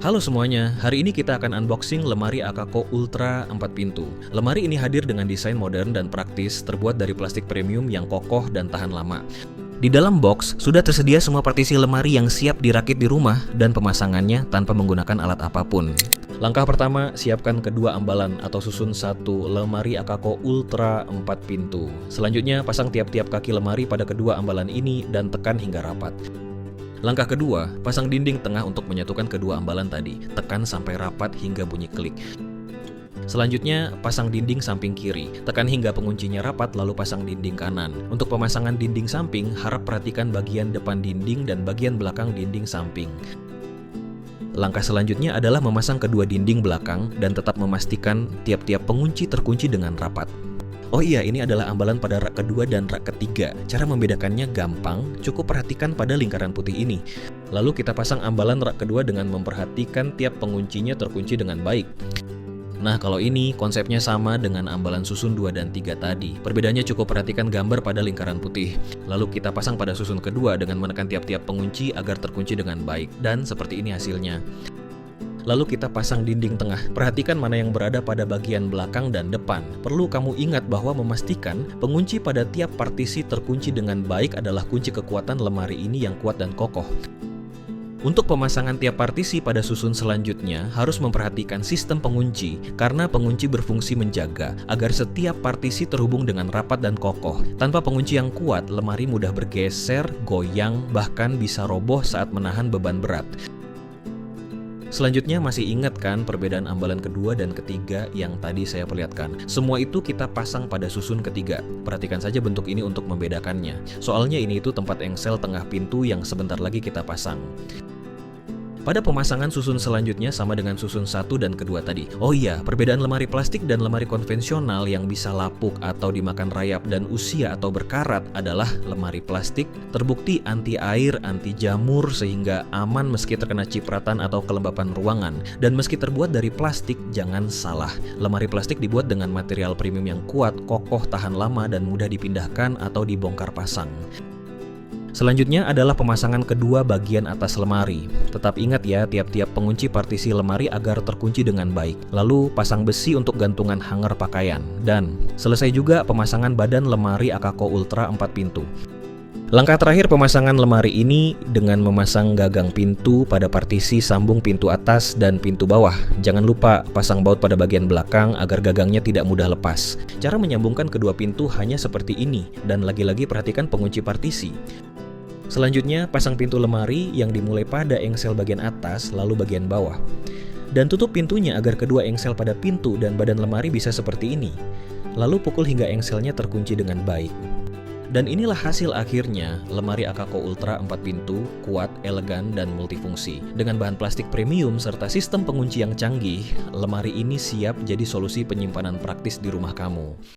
Halo semuanya, hari ini kita akan unboxing lemari Akako Ultra 4 pintu. Lemari ini hadir dengan desain modern dan praktis, terbuat dari plastik premium yang kokoh dan tahan lama. Di dalam box, sudah tersedia semua partisi lemari yang siap dirakit di rumah dan pemasangannya tanpa menggunakan alat apapun. Langkah pertama, siapkan kedua ambalan atau susun satu lemari Akako Ultra 4 pintu. Selanjutnya, pasang tiap-tiap kaki lemari pada kedua ambalan ini dan tekan hingga rapat. Langkah kedua, pasang dinding tengah untuk menyatukan kedua ambalan tadi. Tekan sampai rapat hingga bunyi klik. Selanjutnya, pasang dinding samping kiri. Tekan hingga penguncinya rapat lalu pasang dinding kanan. Untuk pemasangan dinding samping, harap perhatikan bagian depan dinding dan bagian belakang dinding samping. Langkah selanjutnya adalah memasang kedua dinding belakang dan tetap memastikan tiap-tiap pengunci terkunci dengan rapat. Oh iya, ini adalah ambalan pada rak kedua dan rak ketiga. Cara membedakannya gampang, cukup perhatikan pada lingkaran putih ini. Lalu kita pasang ambalan rak kedua dengan memperhatikan tiap penguncinya terkunci dengan baik. Nah, kalau ini konsepnya sama dengan ambalan susun 2 dan 3 tadi. Perbedaannya cukup perhatikan gambar pada lingkaran putih. Lalu kita pasang pada susun kedua dengan menekan tiap-tiap pengunci agar terkunci dengan baik. Dan seperti ini hasilnya. Lalu kita pasang dinding tengah. Perhatikan mana yang berada pada bagian belakang dan depan. Perlu kamu ingat bahwa memastikan pengunci pada tiap partisi terkunci dengan baik adalah kunci kekuatan lemari ini yang kuat dan kokoh. Untuk pemasangan tiap partisi pada susun selanjutnya harus memperhatikan sistem pengunci, karena pengunci berfungsi menjaga agar setiap partisi terhubung dengan rapat dan kokoh. Tanpa pengunci yang kuat, lemari mudah bergeser, goyang, bahkan bisa roboh saat menahan beban berat. Selanjutnya masih ingat kan perbedaan ambalan kedua dan ketiga yang tadi saya perlihatkan? Semua itu kita pasang pada susun ketiga. Perhatikan saja bentuk ini untuk membedakannya. Soalnya ini itu tempat engsel tengah pintu yang sebentar lagi kita pasang. Pada pemasangan susun selanjutnya sama dengan susun 1 dan kedua tadi. Oh iya, perbedaan lemari plastik dan lemari konvensional yang bisa lapuk atau dimakan rayap dan usia atau berkarat adalah lemari plastik terbukti anti air, anti jamur sehingga aman meski terkena cipratan atau kelembapan ruangan. Dan meski terbuat dari plastik, jangan salah. Lemari plastik dibuat dengan material premium yang kuat, kokoh, tahan lama, dan mudah dipindahkan atau dibongkar pasang. Selanjutnya adalah pemasangan kedua bagian atas lemari. Tetap ingat ya, tiap-tiap pengunci partisi lemari agar terkunci dengan baik. Lalu pasang besi untuk gantungan hanger pakaian. Dan selesai juga pemasangan badan lemari Akako Ultra 4 pintu. Langkah terakhir pemasangan lemari ini dengan memasang gagang pintu pada partisi sambung pintu atas dan pintu bawah. Jangan lupa pasang baut pada bagian belakang agar gagangnya tidak mudah lepas. Cara menyambungkan kedua pintu hanya seperti ini, dan lagi-lagi perhatikan pengunci partisi. Selanjutnya, pasang pintu lemari yang dimulai pada engsel bagian atas lalu bagian bawah. Dan tutup pintunya agar kedua engsel pada pintu dan badan lemari bisa seperti ini. Lalu pukul hingga engselnya terkunci dengan baik. Dan inilah hasil akhirnya, lemari Akako Ultra 4 pintu, kuat, elegan, dan multifungsi. Dengan bahan plastik premium serta sistem pengunci yang canggih, lemari ini siap jadi solusi penyimpanan praktis di rumah kamu.